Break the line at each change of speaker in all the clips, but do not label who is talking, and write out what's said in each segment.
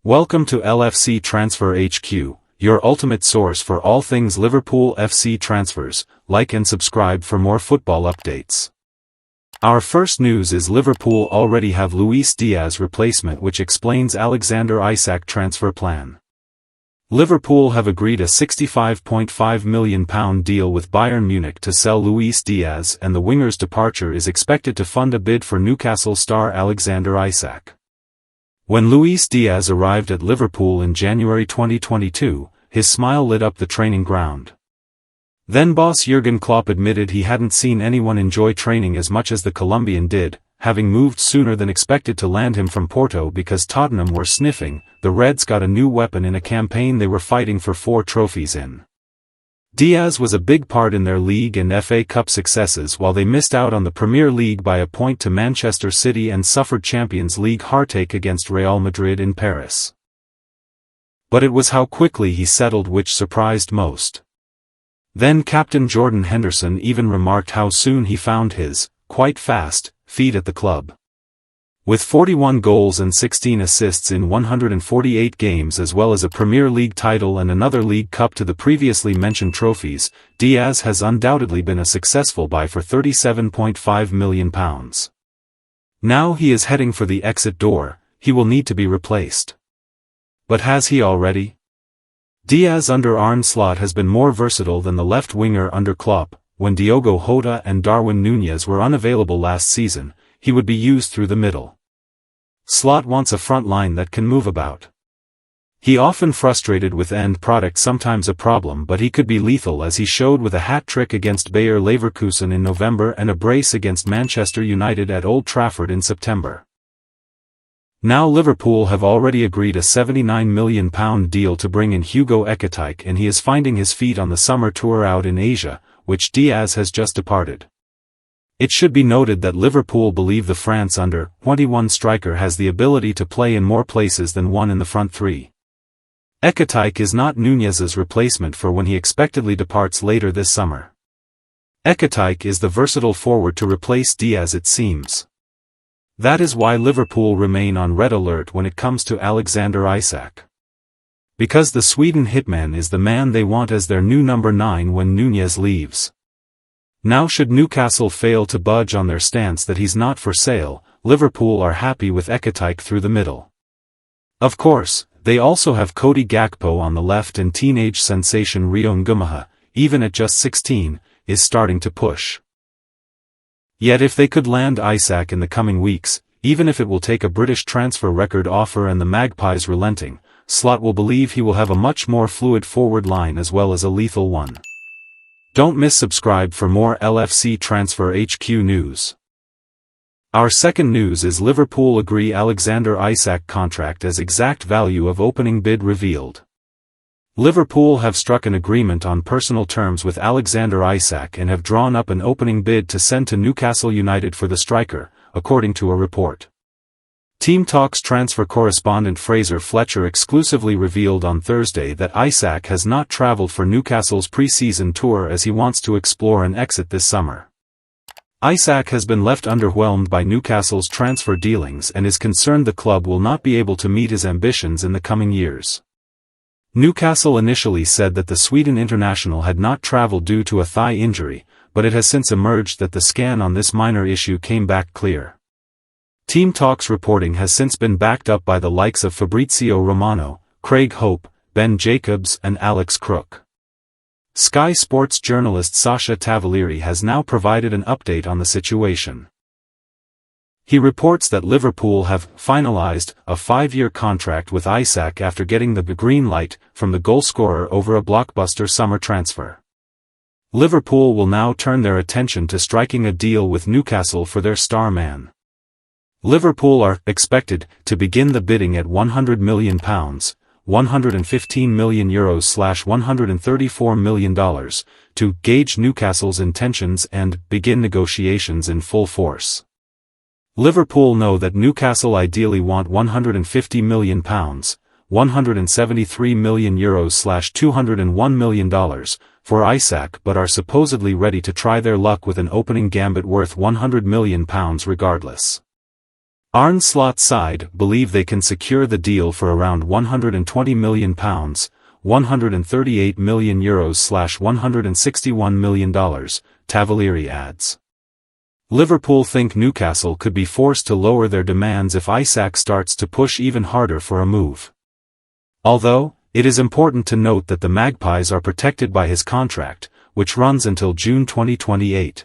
Welcome to LFC Transfer HQ, your ultimate source for all things Liverpool FC transfers. Like and subscribe for more football updates. Our first news is Liverpool already have Luis Diaz replacement, which explains Alexander Isak transfer plan. Liverpool have agreed a £65.5 million deal with Bayern Munich to sell Luis Diaz, and the winger's departure is expected to fund a bid for Newcastle star Alexander Isak. When Luis Diaz arrived at Liverpool in January 2022, his smile lit up the training ground. Then boss Jurgen Klopp admitted he hadn't seen anyone enjoy training as much as the Colombian did, having moved sooner than expected to land him from Porto because Tottenham were sniffing. The Reds got a new weapon in a campaign they were fighting for 4 trophies in. Diaz was a big part in their League and FA Cup successes while they missed out on the Premier League by a point to Manchester City and suffered Champions League heartache against Real Madrid in Paris. But it was how quickly he settled which surprised most. Then captain Jordan Henderson even remarked how soon he found his, quite fast, feet at the club. With 41 goals and 16 assists in 148 games as well as a Premier League title and another League Cup to the previously mentioned trophies, Diaz has undoubtedly been a successful buy for £37.5 million. Now he is heading for the exit door. He will need to be replaced. But has he already? Diaz under Arne Slot has been more versatile than the left winger under Klopp. When Diogo Jota and Darwin Núñez were unavailable last season, he would be used through the middle. Slot wants a front line that can move about. He often frustrated with end product, sometimes a problem, but he could be lethal, as he showed with a hat-trick against Bayer Leverkusen in November and a brace against Manchester United at Old Trafford in September. Now Liverpool have already agreed a £79 million deal to bring in Hugo Ekitike, and he is finding his feet on the summer tour out in Asia, which Diaz has just departed. It should be noted that Liverpool believe the France under-21 striker has the ability to play in more places than one in the front three. Ekitike is not Núñez's replacement for when he expectedly departs later this summer. Ekitike is the versatile forward to replace Diaz, it seems. That is why Liverpool remain on red alert when it comes to Alexander Isak. Because the Sweden hitman is the man they want as their new number 9 when Núñez leaves. Now should Newcastle fail to budge on their stance that he's not for sale, Liverpool are happy with Ekitike through the middle. Of course, they also have Cody Gakpo on the left, and teenage sensation Rio Ngumaha, even at just 16, is starting to push. Yet if they could land Isak in the coming weeks, even if it will take a British transfer record offer and the Magpies relenting, Slot will believe he will have a much more fluid forward line as well as a lethal one. Don't miss subscribe for more LFC Transfer HQ news. Our second news is Liverpool agree Alexander Isak contract as exact value of opening bid revealed. Liverpool have struck an agreement on personal terms with Alexander Isak and have drawn up an opening bid to send to Newcastle United for the striker, according to a report. Team Talks transfer correspondent Fraser Fletcher exclusively revealed on Thursday that Isak has not travelled for Newcastle's pre-season tour as he wants to explore an exit this summer. Isak has been left underwhelmed by Newcastle's transfer dealings and is concerned the club will not be able to meet his ambitions in the coming years. Newcastle initially said that the Sweden international had not travelled due to a thigh injury, but it has since emerged that the scan on this minor issue came back clear. Team Talks reporting has since been backed up by the likes of Fabrizio Romano, Craig Hope, Ben Jacobs and Alex Crook. Sky Sports journalist Sasha Tavalieri has now provided an update on the situation. He reports that Liverpool have finalized a 5-year contract with Isak after getting the green light from the goalscorer over a blockbuster summer transfer. Liverpool will now turn their attention to striking a deal with Newcastle for their star man. Liverpool are expected to begin the bidding at £100 million, €115 million /$134 million, to gauge Newcastle's intentions and begin negotiations in full force. Liverpool know that Newcastle ideally want £150 million, €173 million /$201 million, for Isak, but are supposedly ready to try their luck with an opening gambit worth £100 million regardless. Arne Slot's side believe they can secure the deal for around £120 million, €138 million $161 million, Tavolieri adds. Liverpool think Newcastle could be forced to lower their demands if Isac starts to push even harder for a move. Although, it is important to note that the Magpies are protected by his contract, which runs until June 2028.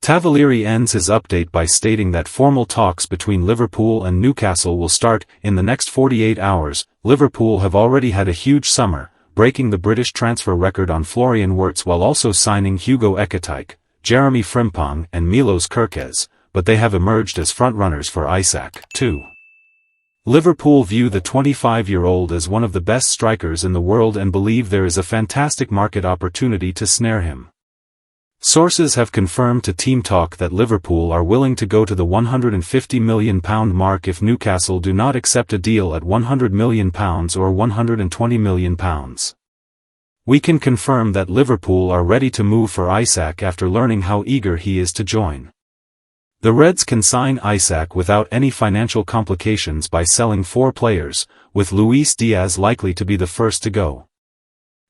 Tavolieri ends his update by stating that formal talks between Liverpool and Newcastle will start in the next 48 hours. Liverpool have already had a huge summer, breaking the British transfer record on Florian Wirtz while also signing Hugo Ekitike, Jeremy Frimpong and Milos Kerkez, but they have emerged as frontrunners for Isac, too. Liverpool view the 25-year-old as one of the best strikers in the world and believe there is a fantastic market opportunity to snare him. Sources have confirmed to Team Talk that Liverpool are willing to go to the £150 million mark if Newcastle do not accept a deal at £100 million or £120 million. We can confirm that Liverpool are ready to move for Isac after learning how eager he is to join. The Reds can sign Isac without any financial complications by selling 4 players, with Luis Diaz likely to be the first to go.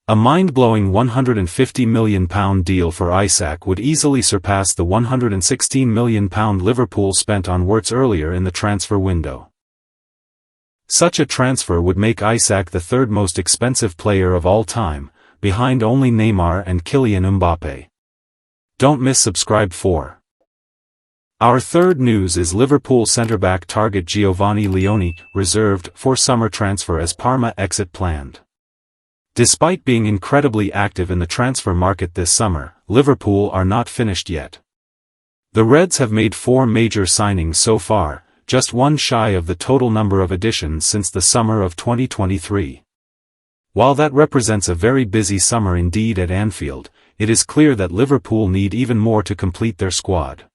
A mind-blowing £150 million deal for Isac would easily surpass the £116 million Liverpool spent on Wirtz earlier in the transfer window. Such a transfer would make Isac the third most expensive player of all time, behind only Neymar and Kylian Mbappe. Don't miss subscribe for. Our third news is Liverpool centre-back target Giovanni Leoni, reserved for summer transfer as Parma exit planned. Despite being incredibly active in the transfer market this summer, Liverpool are not finished yet. The Reds have made 4 major signings so far, just one shy of the total number of additions since the summer of 2023. While that represents a very busy summer indeed at Anfield, it is clear that Liverpool need even more to complete their squad.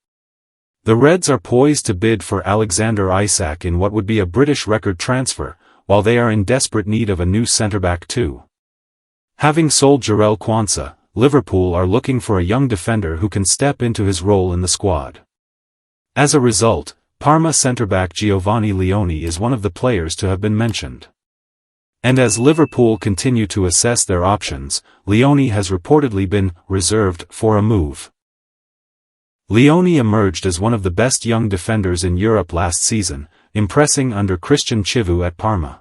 The Reds are poised to bid for Alexander Isak in what would be a British record transfer, while they are in desperate need of a new centre-back too. Having sold Jarell Quansah, Liverpool are looking for a young defender who can step into his role in the squad. As a result, Parma centre-back Giovanni Leoni is one of the players to have been mentioned. And as Liverpool continue to assess their options, Leoni has reportedly been reserved for a move. Leoni emerged as one of the best young defenders in Europe last season, impressing under Christian Chivu at Parma.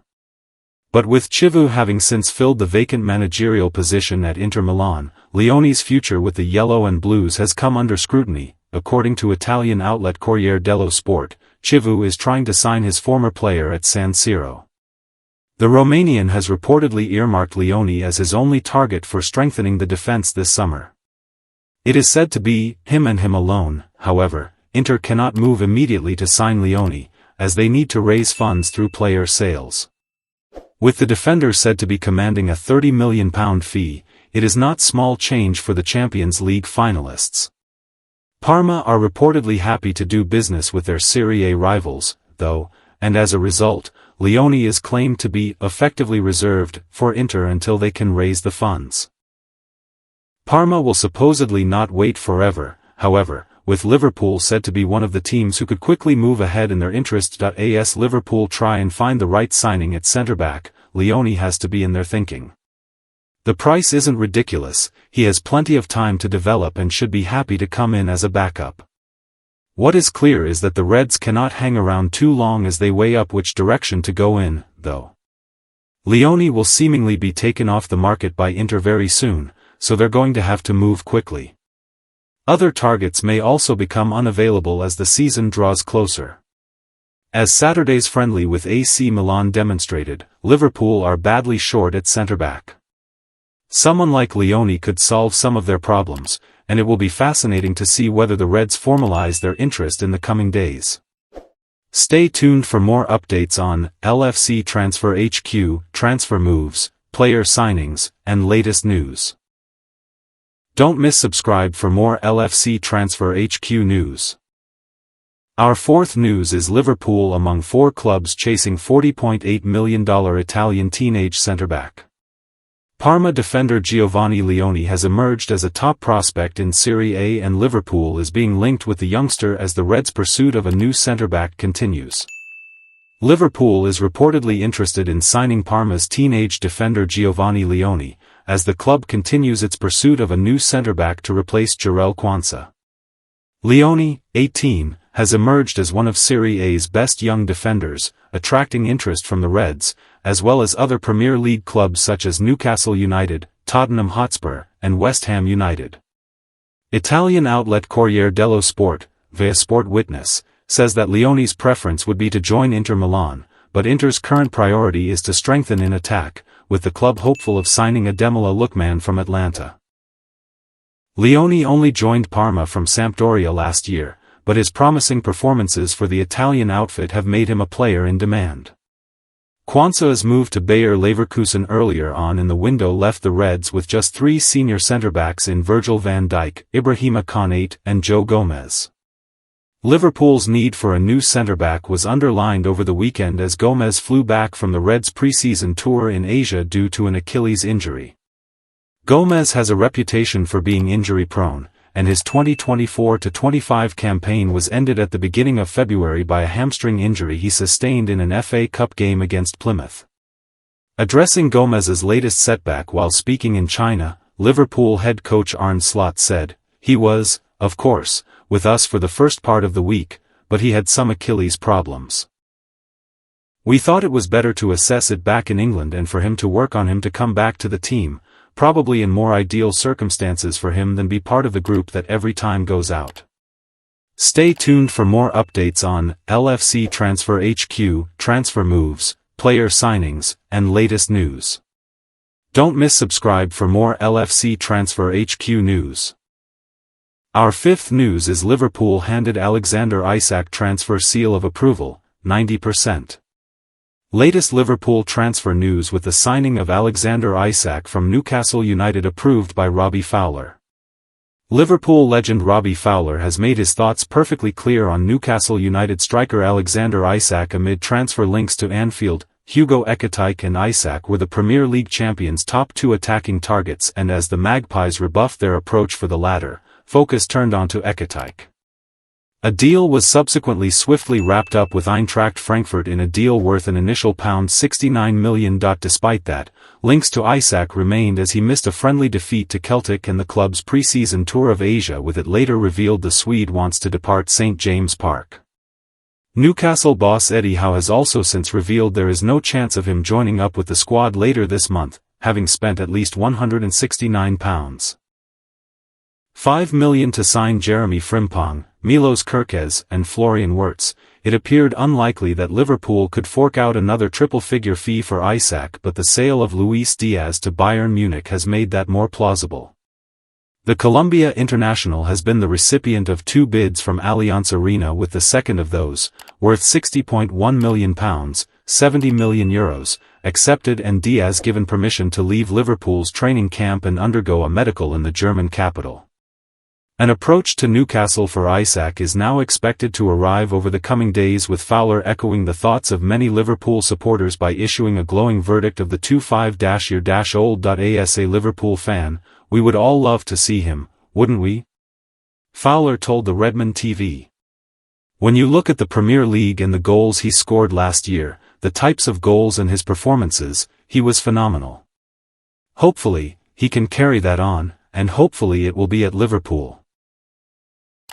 But with Chivu having since filled the vacant managerial position at Inter Milan, Leoni's future with the Yellow and Blues has come under scrutiny. According to Italian outlet Corriere dello Sport, Chivu is trying to sign his former player at San Siro. The Romanian has reportedly earmarked Leoni as his only target for strengthening the defense this summer. It is said to be him and him alone. However, Inter cannot move immediately to sign Leoni, as they need to raise funds through player sales. With the defender said to be commanding a £30 million fee, it is not small change for the Champions League finalists. Parma are reportedly happy to do business with their Serie A rivals, though, and as a result, Leoni is claimed to be effectively reserved for Inter until they can raise the funds. Parma will supposedly not wait forever, however, with Liverpool said to be one of the teams who could quickly move ahead in their interest. As Liverpool try and find the right signing at centre-back, Leoni has to be in their thinking. The price isn't ridiculous, he has plenty of time to develop and should be happy to come in as a backup. What is clear is that the Reds cannot hang around too long as they weigh up which direction to go in, though. Leoni will seemingly be taken off the market by Inter very soon, so they're going to have to move quickly. Other targets may also become unavailable as the season draws closer. As Saturday's friendly with AC Milan demonstrated, Liverpool are badly short at centre-back. Someone like Leoni could solve some of their problems, and it will be fascinating to see whether the Reds formalize their interest in the coming days. Stay tuned for more updates on LFC Transfer HQ, transfer moves, player signings, and latest news. Don't miss subscribe for more LFC Transfer HQ news. Our fourth news is Liverpool among 4 clubs chasing $40.8 million Italian teenage centre-back. Parma defender Giovanni Leoni has emerged as a top prospect in Serie A, and Liverpool is being linked with the youngster as the Reds' pursuit of a new centre-back continues. Liverpool is reportedly interested in signing Parma's teenage defender Giovanni Leoni, as the club continues its pursuit of a new centre-back to replace Jarell Quansah. Leoni, 18, has emerged as one of Serie A's best young defenders, attracting interest from the Reds, as well as other Premier League clubs such as Newcastle United, Tottenham Hotspur, and West Ham United. Italian outlet Corriere dello Sport, via Sport Witness, says that Leoni's preference would be to join Inter Milan, but Inter's current priority is to strengthen in attack, with the club hopeful of signing a Demola lookman from Atlanta. Leoni only joined Parma from Sampdoria last year, but his promising performances for the Italian outfit have made him a player in demand. Quansah's move to Bayer Leverkusen earlier on in the window left the Reds with just 3 senior centre-backs in Virgil van Dijk, Ibrahima Konate, and Joe Gomez. Liverpool's need for a new centre-back was underlined over the weekend as Gomez flew back from the Reds' pre-season tour in Asia due to an Achilles injury. Gomez has a reputation for being injury-prone, and his 2024-25 campaign was ended at the beginning of February by a hamstring injury he sustained in an FA Cup game against Plymouth. Addressing Gomez's latest setback while speaking in China, Liverpool head coach Arne Slot said, "He was, of course, with us for the first part of the week, but he had some Achilles problems. We thought it was better to assess it back in England and for him to work on him to come back to the team, probably in more ideal circumstances for him than be part of the group that every time goes out." Stay tuned for more updates on LFC Transfer HQ, transfer moves, player signings, and latest news. Don't miss subscribe for more LFC Transfer HQ news. Our fifth news is Liverpool handed Alexander Isak transfer seal of approval, 90%. Latest Liverpool transfer news with the signing of Alexander Isak from Newcastle United approved by Robbie Fowler. Liverpool legend Robbie Fowler has made his thoughts perfectly clear on Newcastle United striker Alexander Isak amid transfer links to Anfield. Hugo Ekitike and Isac were the Premier League champions' top 2 attacking targets, and as the Magpies rebuffed their approach for the latter, focus turned onto Ekitike. A deal was subsequently swiftly wrapped up with Eintracht Frankfurt in a deal worth an initial £69 million. Despite that, links to Isac remained as he missed a friendly defeat to Celtic and the club's pre-season tour of Asia, with it later revealed the Swede wants to depart St James Park. Newcastle boss Eddie Howe has also since revealed there is no chance of him joining up with the squad later this month, having spent at least £169.5 million to sign Jeremy Frimpong, Milos Kerkez, and Florian Wirtz. It appeared unlikely that Liverpool could fork out another triple-figure fee for Isac, but the sale of Luis Diaz to Bayern Munich has made that more plausible. The Colombia international has been the recipient of 2 bids from Allianz Arena, with the second of those, worth £60.1 million, €70 million, accepted, and Diaz given permission to leave Liverpool's training camp and undergo a medical in the German capital. An approach to Newcastle for Isac is now expected to arrive over the coming days, with Fowler echoing the thoughts of many Liverpool supporters by issuing a glowing verdict of the 25-year-old. As a Liverpool fan, we would all love to see him, wouldn't we? Fowler told the Redmond TV. When you look at the Premier League and the goals he scored last year, the types of goals and his performances, he was phenomenal. Hopefully, he can carry that on, and hopefully it will be at Liverpool.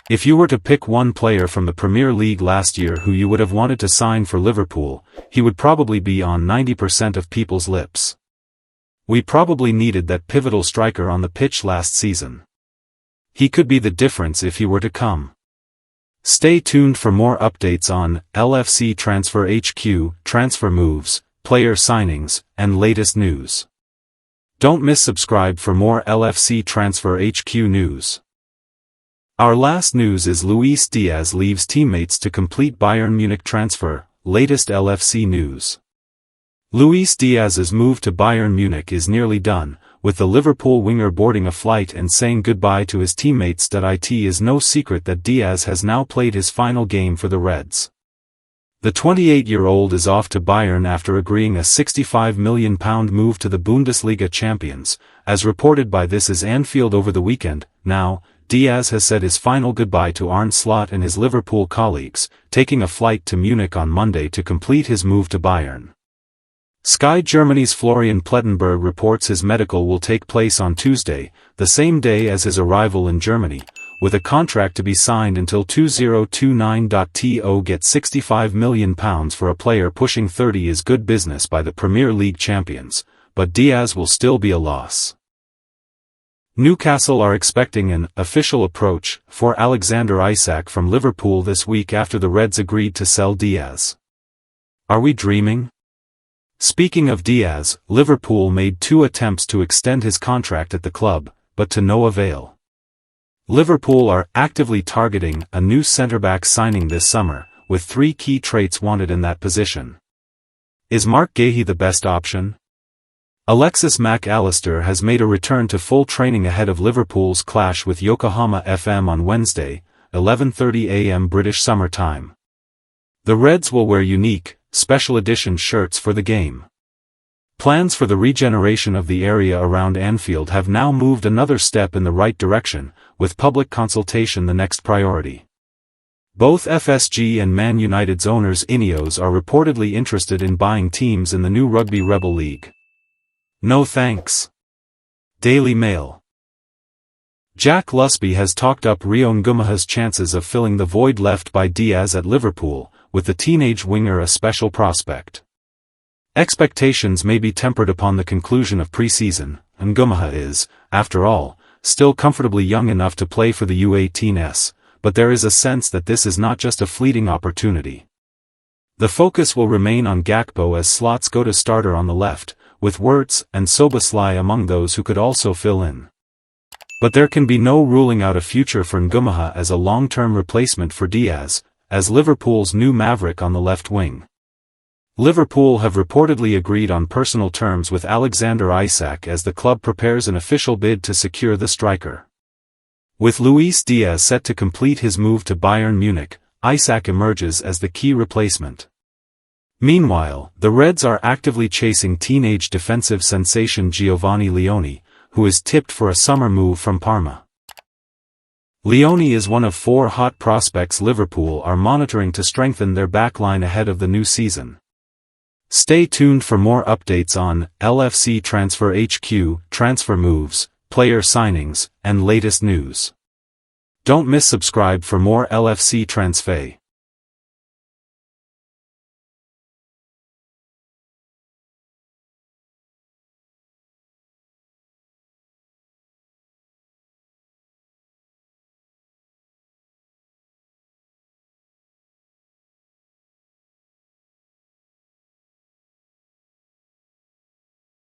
If you were to pick one player from the Premier League last year who you would have wanted to sign for Liverpool, he would probably be on 90% of people's lips. We probably needed that pivotal striker on the pitch last season. He could be the difference if he were to come. Stay tuned for more updates on LFC Transfer HQ, transfer moves, player signings, and latest news. Don't miss subscribe for more LFC Transfer HQ news. Our last news is Luis Diaz leaves teammates to complete Bayern Munich transfer, latest LFC news. Luis Diaz's move to Bayern Munich is nearly done, with the Liverpool winger boarding a flight and saying goodbye to his teammates. It is no secret that Diaz has now played his final game for the Reds. The 28-year-old is off to Bayern after agreeing a £65 million move to the Bundesliga champions, as reported by This Is Anfield over the weekend. Now, Diaz has said his final goodbye to Arne Slot and his Liverpool colleagues, taking a flight to Munich on Monday to complete his move to Bayern. Sky Germany's Florian Plettenberg reports his medical will take place on Tuesday, the same day as his arrival in Germany, with a contract to be signed until 2029. To get £65 million for a player pushing 30 is good business by the Premier League champions, but Diaz will still be a loss. Newcastle are expecting an official approach for Alexander Isak from Liverpool this week after the Reds agreed to sell Diaz. Are we dreaming? Speaking of Diaz, Liverpool made 2 attempts to extend his contract at the club, but to no avail. Liverpool are actively targeting a new centre-back signing this summer, with 3 key traits wanted in that position. Is Mark Guéhi the best option? Alexis Mac Allister has made a return to full training ahead of Liverpool's clash with Yokohama FM on Wednesday, 11:30 a.m. British Summer Time. The Reds will wear unique, special edition shirts for the game. Plans for the regeneration of the area around Anfield have now moved another step in the right direction, with public consultation the next priority. Both FSG and Man United's owners Ineos are reportedly interested in buying teams in the new Rugby Rebel League. No thanks. Daily Mail. Jack Lusby has talked up Rio Ngumaha's chances of filling the void left by Diaz at Liverpool, with the teenage winger a special prospect. Expectations may be tempered upon the conclusion of pre-season. Ngumaha is, after all, still comfortably young enough to play for the U18s, but there is a sense that this is not just a fleeting opportunity. The focus will remain on Gakpo as slots go to starter on the left, with Wirtz and Szoboszlai among those who could also fill in. But there can be no ruling out a future for Ngumaha as a long-term replacement for Diaz, as Liverpool's new maverick on the left wing. Liverpool have reportedly agreed on personal terms with Alexander Isak as the club prepares an official bid to secure the striker. With Luis Diaz set to complete his move to Bayern Munich, Isac emerges as the key replacement. Meanwhile, the Reds are actively chasing teenage defensive sensation Giovanni Leoni, who is tipped for a summer move from Parma. Leoni is one of 4 hot prospects Liverpool are monitoring to strengthen their backline ahead of the new season. Stay tuned for more updates on LFC Transfer HQ, transfer moves, player signings, and latest news. Don't miss subscribe for more LFC Transfer.